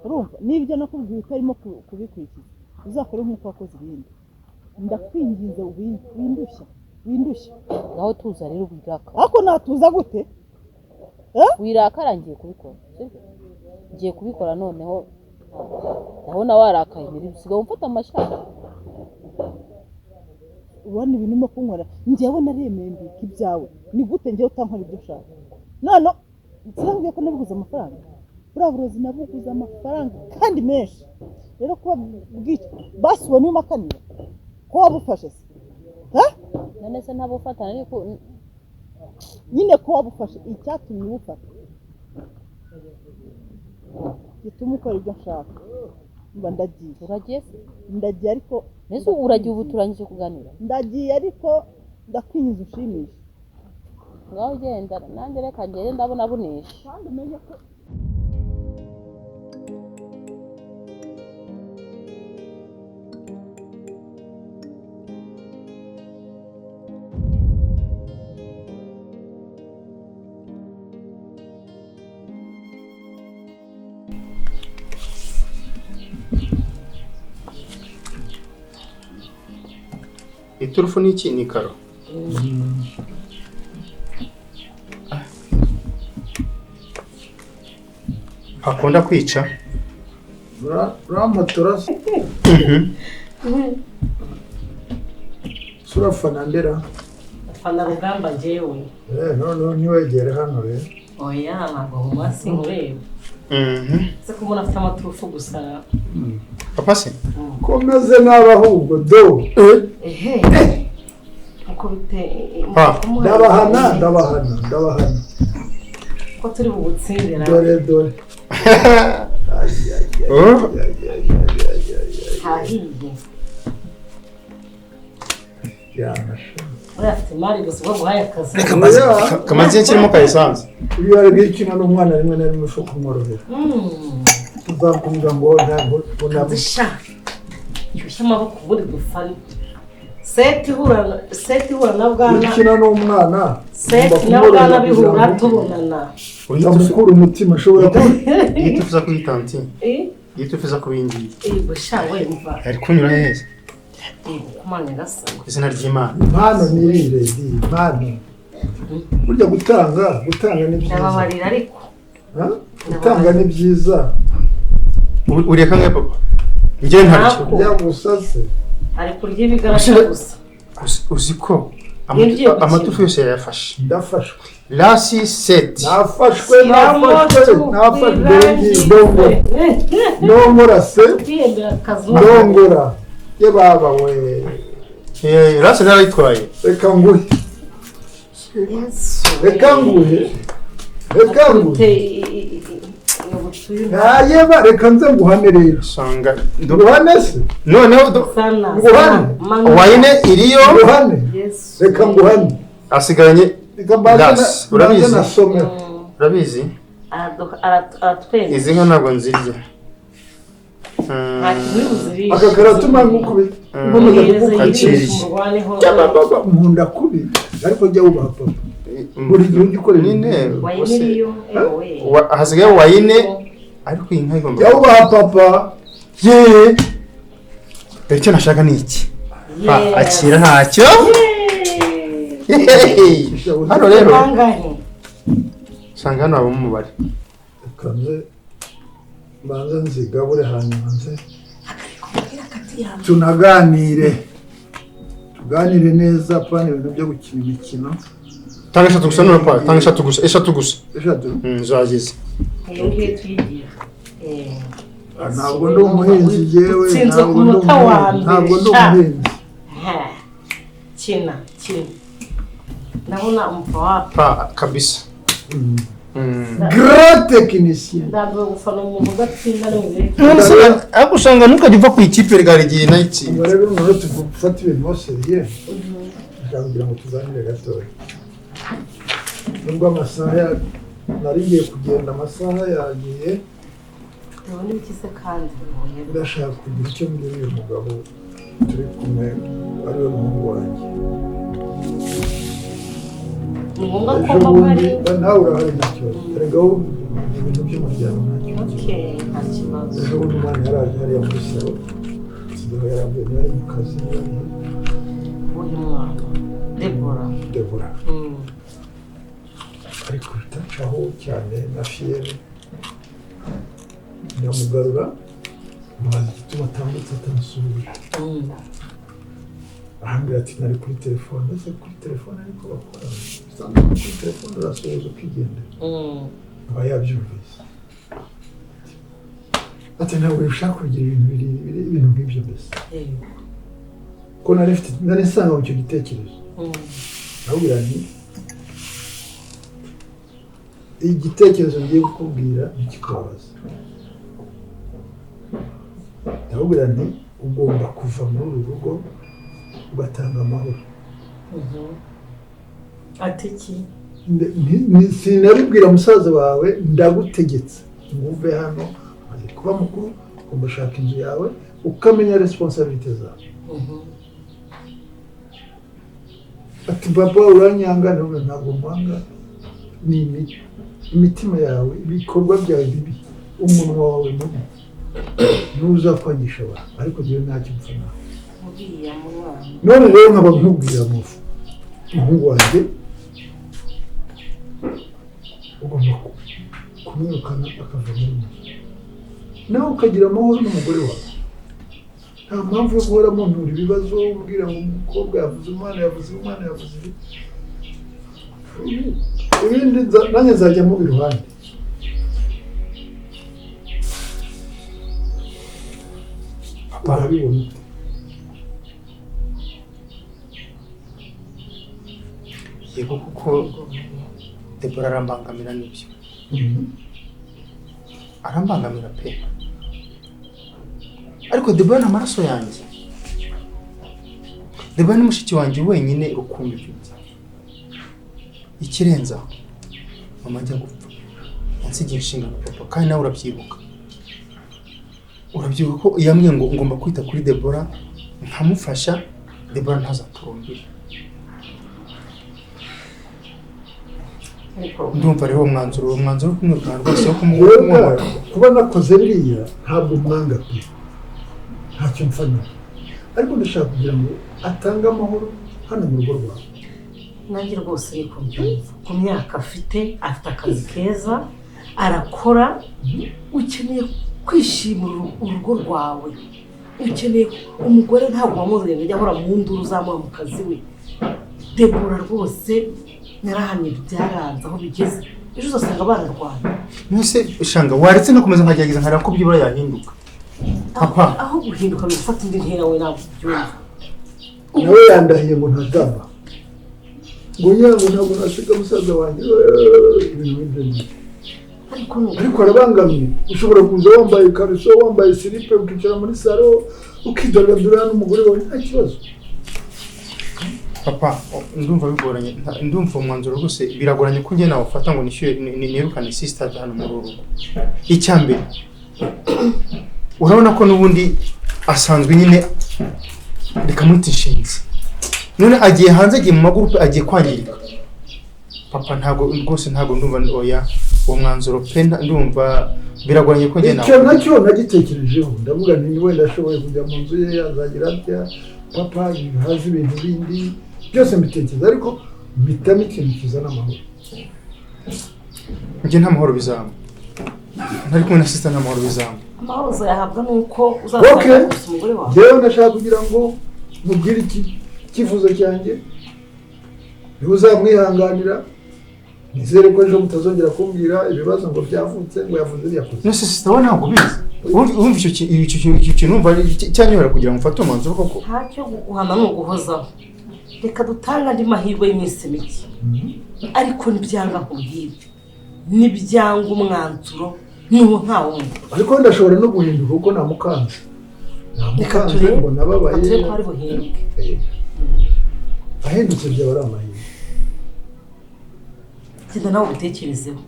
urumva nibyo nakubwiye utarimo kubikurikiza uzakora nk'uko wakoze ibindi ndakwinginze windushya naho tuza rero wiraka ariko natuza gute wiraka arangiye kubikora ngiye kubikora noneho ndabona warakaye ibiri bisigaye umfata amashaka ubona ibintu mo kunkora njyewe naremeye mbika ibyawe ni gute njyewe utankora ibyo ushaka none nsanzwe ko nabuguze amafaranga buraburozi nabuguze amafaranga kandi menshi rero kuba basi ubona umakanira ko wabufashe se none se ntabufatana ariko nyine ko wabufashe icyatumye ubufata gituma ukora ibyo nshaka mba ndagiye uragiye se ndagiye ariko mbese uragiye ubu turangije kuganira ndagiye ariko ndakwinjiza ushimisha ngaho ugenda nanjye reka ngende ndabona bunesha kandi umenye ko iturufu ni iki ni karo hakunda kwica uramotora se surafana ndera fana rugamba jewe no ntiwegere hano rero oya ntabwo humasi nkureba se kumuna afite amaturufu gusa papa se komeze nabi ahubwo do uko bite ndabahana ko turi bugutsindira dore hahiye urafite imari gusa ubwo guhaye akazi kamaze kirimo kayisanze iyo ari bw'ikina n'umwana rimwe na rimwe ushobora kumworohera tuzakumva ngo ntabwo unabisha cyushya amaboko buri dufana seti hura na bwana ikina n'umwana seti na bwana bihura tubonana utamukura umutima ashobora yitufuza kuri tanti yitufuza kubindi busha we mva ari kunyura heza kumanya gasa izina ry'Imana impano nirire impano burya gutanga ni byiza ndababarira ariko gutanga ni byiza uriye kangahe papa njye ntacyo yagusase ari kurya ibigaragara gusa uzi ko amatufu yose yayafashe ndafashwe lasi seti nafashwe ndongora se ndongora ye baba we lasi narayitwaye reka nguhe yeba reka nze nguhane rero sanga nguhane se noneho nguhane wayine iriyo nguhane reka nguhane asigaranye lasi urabizi urabizi aratwenge izi nka ntabwo nzirya aka karatuma nkukubita nkunda kubi ariko jya wubaha papa buri gihe ugikorera nyine hasigaye wayine ariko iyi nka igomba jya wubaha papa yeee icyo nashaka ni iki akira ntacyo hano rero usanga hano habamo umubare mbanza nzigabure hanyuma nze tunaganire neza apana ibintu byo gukina imikino tanga eshatu gusa none pa tanga eshatu gusa zagize ntabwo ndi umuhinzi jewe ntabwo ndi umuhinzi kina ndabona umva wapi kabisa grand technicien ndabwo gufana umuntu ugatsinda n'ibiri ariko usanga ntukajya uva ku ikipe rigarigiye nayitsinda rero none tugufata ibintu bose ye kugira ngo tuzanire gatoya nubwo amasaha nari ngiye kugenda amasaha yagiye ndabona ibikise kandi ndashaka kugira icyo mbwira uyu mugabo turi kumwe ariwe muhungu wanjye ni ngombwa ko mama ari nawe urahari nacyo erega ibintu by'umuryango ntacyo. Okay, nta kibazo. Ejo bundi umwana yaraje hariya muri salo, Sidora yaravuye yari mu kazi Uyu mwana Debora. ariko bitacaho cyane na fiyeri ndamugarura mubaza igituma atambutse atamusubira. Ahambira ati nari kuri telefone, ese kuri telefone ariko bakora usanga kuri telefone urasohoza ukigendera. Aba yabyumvise ati ntabwo ushaka kugira ibintu nk'ibyo mbese ko nari nsanga mu icyo gitekerezo. Ndabwira nti igitekerezo ngiye kukubwira ntikikubabaza. Ndabwira nti ugomba kuva muri uru rugo ugatanga amahoro. Ati iki? Sinabibwira musaza wawe ndagutegetse ngo uve hano maze kuba mukuru ugomba ushaka inzu yawe ukamenya responsabilité zawe. Ati papa uranyanga ntabwo mwanga ni imitima yawe ibikorwa byawe bibi umunwa wawe mubi ntuzakwangisha abantu ariko njyewe ntacyo mpfa nawe. None rero nkaba nkubwira umuhungu wanjye ugomba kumwirukana akava muri mwe nawe ukagira amahoro n'umugore wawe. Nta mpamvu yo guhora muntura ibibazo umbwira ngo umukobwa yavuze umwana yavuze ibindi nanjye nzajya mu iruhande. Urabibona ute? Yego kuko Debora arambangamira n'ibyo. Arambangamira pe. Ariko Debora ni amaraso yanjye. Debora ni mushiki wanjye wenyine rukumbi mfite. Ikirenza mama ajya gupfa yansigiye inshingano papa kandi nawe urabyibuka. Urabyibuka ko yambwiye ngo ngomba kwita kuri Debora nkamufasha Debora ntazaturumbire. Ndumva rero umwanzuro kumwirukana rwose wo kumubona kuba nakoze biriya ntabwo mwanga pe ntacyo mfanya ariko ndashaka kugira ngo atange amahoro hano mu rugo rwawe. Nanjye rwose niko mbyumva ku myaka afite akazi keza arakora. Ukeneye kwishimira urugo rwawe, ukeneye umugore ntabwo wamuzanye ngo ajye ahora mu nduru uzamuha mu kazi we. Debora rwose narahamye byaranze aho bigeze ejo uzasanga bararwana. Nose ushanga waretse no komeza nkagerageza nkareba ko byibura yahinduka. Papa aho guhinduka bifata indi ntera we ntabwo byumva. Nawe yandahiye ngo ntadava ngo yango ntabwo nasiga musaza wanjye ibintu nk'ibyo. Ariko arabangamiye ushobora kuza wambaye kariso wambaye silipe ukicara muri salo ukidagadura n'umugore wawe nta kibazo. Papa ndumva bigoranye ndumva umwanzuro rwose biragoranye ko njye nawe ufata ngo nirukane sister hano mu rugo. Icyambere urabona ko nubundi asanzwe nyine reka mutishinze none agiye hanze agiye mu magurupe agiye kwangirika. Papa ntago rwose ntago ndumva oya uwo mwanzuro pe ndumva biragoranye ko njye nawe. Icyo nacyo nagitekerejeho ndavuga nti wenda ashoboye kujya mu nzu ye azagira atya papa hazi ibintu bindi byose mbitekereza ariko mpitamo ikintu kizana amahoro. Njye nta mahoro bizamba ntari kumwe na sister nta mahoro bizamba. Amahoro uzayahabwa nuko uzasanga umugore wawe. Rero ndashaka kugira ngo mubwire icyifuzo cyanjye ntuzamwihanganira nizere ko ejo mutazongera kumbwira ibibazo ngo byavutse ngo yavuze byakoze. Nose sister we ntabwo bizi urumva icyo kintu numva cyanyobora kugira ngo mfate umwanzuro koko. Ntacyo guhana no guhozaho reka dutanga andi mahirwe y'iminsi mike ariko nibyanga kubwira nibyanga umwanzuro n'uwo ntawo muntu. Ariko ndashobora no guhinduka kuko namukanze ngo nababaye atari ko ari buhinduke. Ahindutse byaba ari amahirwe. Genda nawe ubitekerezeho.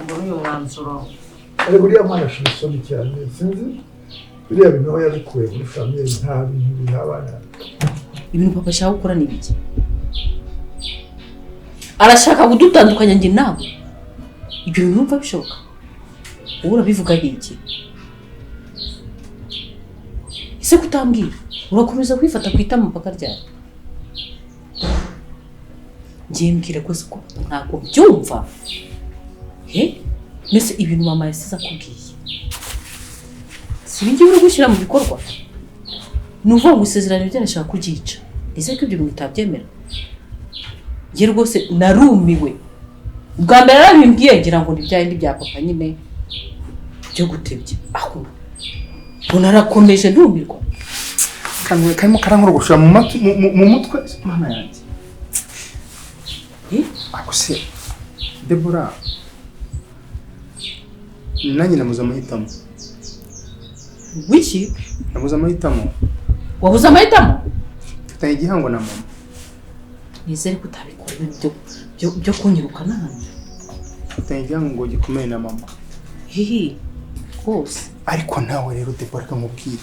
Mbona uyu mwanzuro ariko uriya mwana ashira isoni cyane sinzi biriya bintu aho yabikuye muri famiye nta bintu bihabana. ibintu papa ashaka gukora ni ibiki? Arashaka kudutandukanya njye nawe? Ibyo bintu numva bishoboka? Wowe urabivuga iki? Ese kutambwira urakomeza kwifata kwita mu paka ryari? Ngiye mbwira rwose ko ntabwo byumva. Mbese ibintu mama yasize akubwiye si ibingibi uri gushyira mu bikorwa? Ni uvuga ngo isezerano ryarashaka kugica. Ese ko ibyo bintu utabyemera? Njye rwose narumiwe. Ubwa mbere arabimbwiye ngira ngo ni bya bindi bya papa nyine byo gutebya. Aho ngo narakomeje ndumirwa. Kanwe karimo karankorogoshira mu mutwe mama yanjye. Ako se Debora nanjye namuze amahitamo. Wiki? Namuze amahitamo. Wabuze amahitamo? Mfitanye igihango na mama. Nizere ko utabikora ibintu byo kunyirukana hano. Mfitanye igihango gikomeye na mama. Hihi rwose. Ariko nawe rero Debora kamubwira.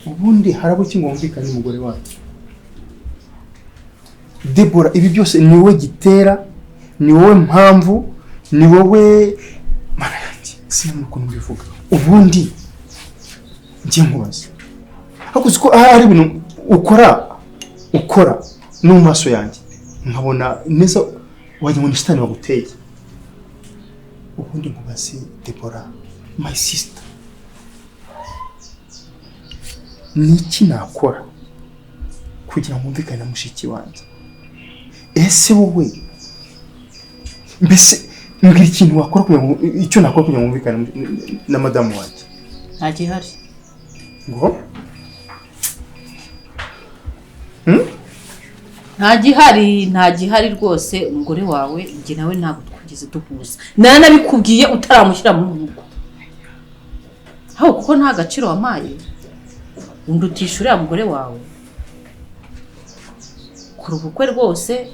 Ubundi harabo kingomvikana n'umugore wacu. Debora ibi byose ni wowe gitera, ni wowe mpamvu, ni wowe mana yanjye. Sinamwe ukuntu mbivuga. Ubundi ngiye nkubaza. Hakuzi ko ari ibintu ukora no mu maso yanjye. Nkabona neza wagira ngo ni shitani waguteye. Ubundi nkubaze Debora, my sister. Niki nakora kugira ngo mvukane na mushiki wanjye? Ese wowe mbese mbwira ikintu wakora kugira ngo icyo nakora kugira ngo mvukane na madamu wanjye? Nta gihari. Ngo nta gihari rwose. Umugore wawe njye nawe ntabwo twigeze duhuza. Nabikubwiye utaramushyira mu rugo. Aho kuko nta gaciro wamaye. Undutisha uriya mugore wawe. Kuri ubukwe rwose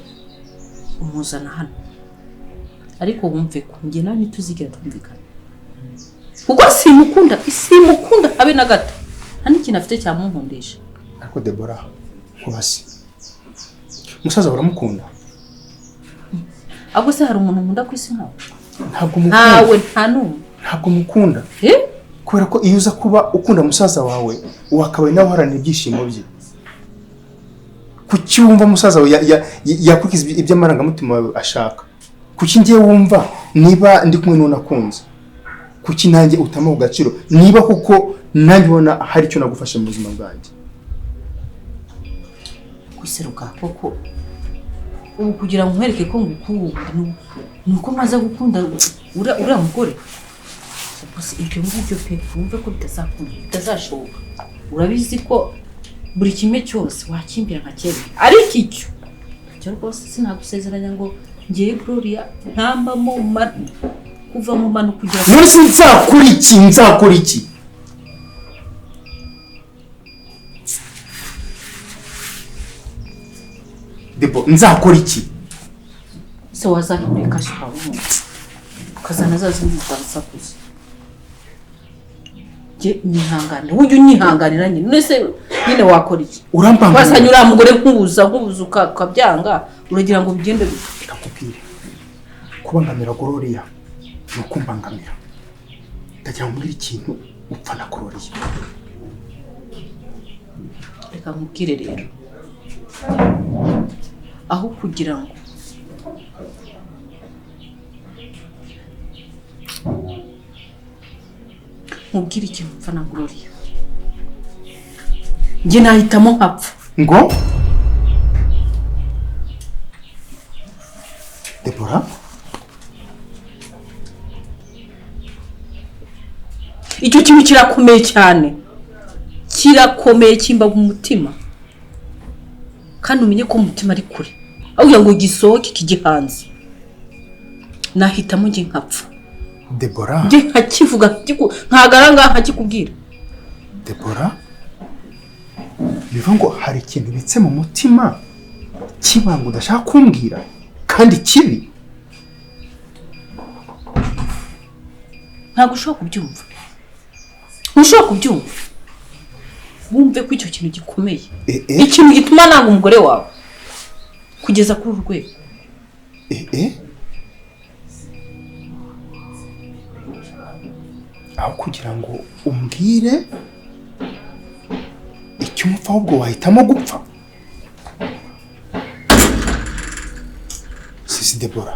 umuzana hano. Ariko wumve ko njye nawe ntituzigera twumvikana. Kuko simukunda habe na gato. Nta n'ikintu afite cyamunkundisha. Ariko Debora nkubase. Musaza baramukunda? Ahubwo se hari umuntu nkunda ku isi nkawe? Ntabwo mukunda. Ntawe nta n'umwe. Ntabwo mukunda. Kubera ko iyo uza kuba ukunda musaza wawe wakabaye nawe uharanira ibyishimo bye. Kuki wumva musaza wawe yakurikiza iby'amarangamutima wawe ashaka? Kuki ngiye wumva niba ndi kumwe n'unakunze? Kuki nanjye utama ku gaciro niba kuko nanjye ubona hari icyo nagufasha mu buzima bwanjye? Guseruka koko ubu kugira ngo nkwereke ko ngukunda nuko maze gukunda uriya mugore. Gusa ibyo ngibyo pe wumve ko bitazashoboka. Urabizi ko buri kimwe cyose wakimbira nka kera. Ariko icyo rwose sinagusezeranya ngo ngiye Gloria ntambamo kuva mu manu kugira ngo munsi nzakora iki? Debo nzakora iki? Se wazahimeka shaka ukazana zazindi zasakuza. Je nihangane ujye unyihanganira nyine nese nyine wakora iki? Urampanga wasanya uriya mugore nkubuza ukabyanga uragira ngo bigende bikakubwira kubangamira Gloria no kumbangamira. Ndagira ngo ikintu upfa na Gloria. Reka nkubwire rero aho kugira ngo nkubwire ikintu upfa na Gloria njye nahitamo nkapfa. Ngo Debora icyo kintu kirakomeye cyane, kirakomeye kimba mu mutima, kandi umenye ko umutima ari kure aho ngo gisohoke kigihanze. Nahitamo njye nkapfa. Debora njye nkakivuga nkagaranga nkakikubwira. Debora bivuga ngo hari ikintu bitse mu mutima kibanga udashaka kumbwira kandi kibi. Ntabwo ushobora kubyumva. Ntushobora kubyumva. wumve ko icyo kintu gikomeye ikintu gituma nanga umugore wawe kugeza kuri uru rwego aho kugira ngo umbwire icyo umupfa ahubwo wahitamo gupfa. Sisi Debora,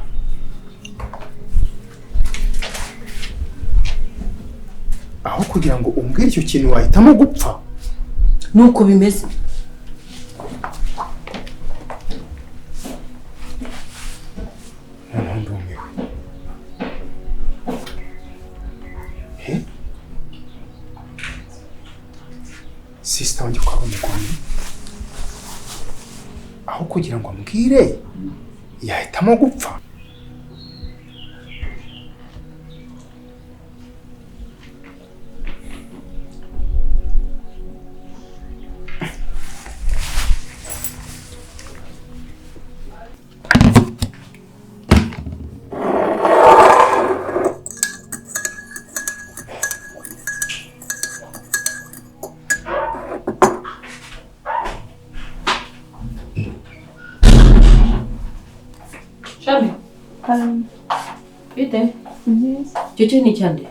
aho kugira ngo umbwire icyo kintu wahitamo gupfa. nuko bimeze. Ndumiwe. Sister wanjye kwa umugome, aho kugira ngo ambwire yahitamo gupfa. Shami, bite? Icyo cyo ni cyande?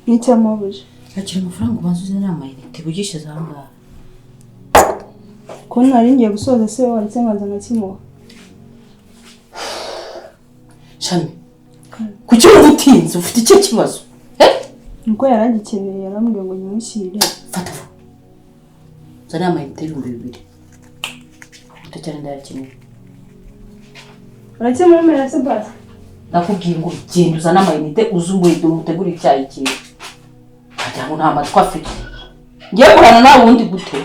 Ni cyamabuje. Akira amafaranga ubanza uze n'amayinite bugishize aha ngaha. Ko nari ngiye gusoza se wanditse nkanza nkakimuha. Shami, kuki ubutinze ufite icyo kibazo? Nuko yaragikeneye yarambwiye ngo nyimushyire. Fata. Zana amayinite 2,000. Utacyane ndayakeneye. Urakemura se basi? Nakubwiye ngo genda uzana amayinite uzumbuye umutegura icyayi cyiwe. Ajya ngo nta matwi afite. Ngiye kurana nawe wundi gute?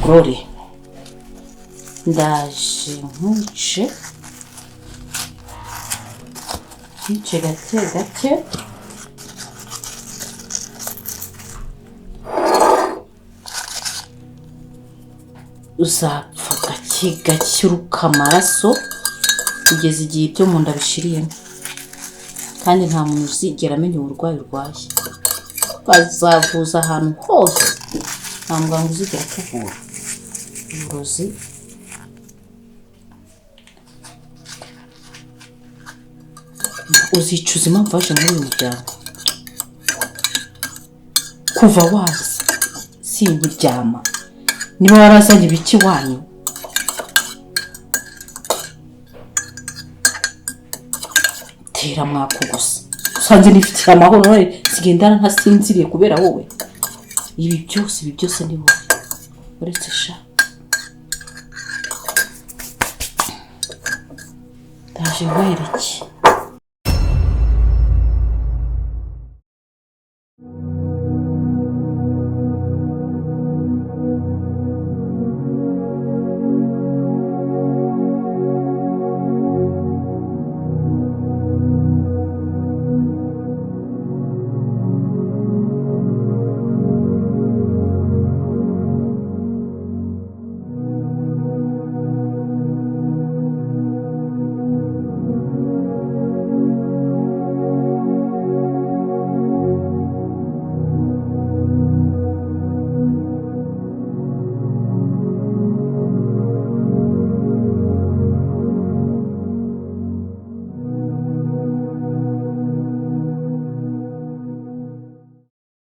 Glory. Ndaje nkuce. Nkice gake. Uzapfa gake uruka amaraso kugeza igihe ibyo mu nda bishiriyemo, kandi nta muntu uzigera amenya uburwayi urwaye. Bazavuza ahantu hose, nta muganga uzigera akuvura uburozi. Uzicuza impamvu waje muri uyu muryango. Kuva waza sinkiryama. Niba warazanye ibiki wanyu? Tera mwako gusa. Usanze nifitiye amahoro none sigendana ntasinziriye kubera wowe. Ibi byose ni wowe. Uretse sha. Ndaje wereke.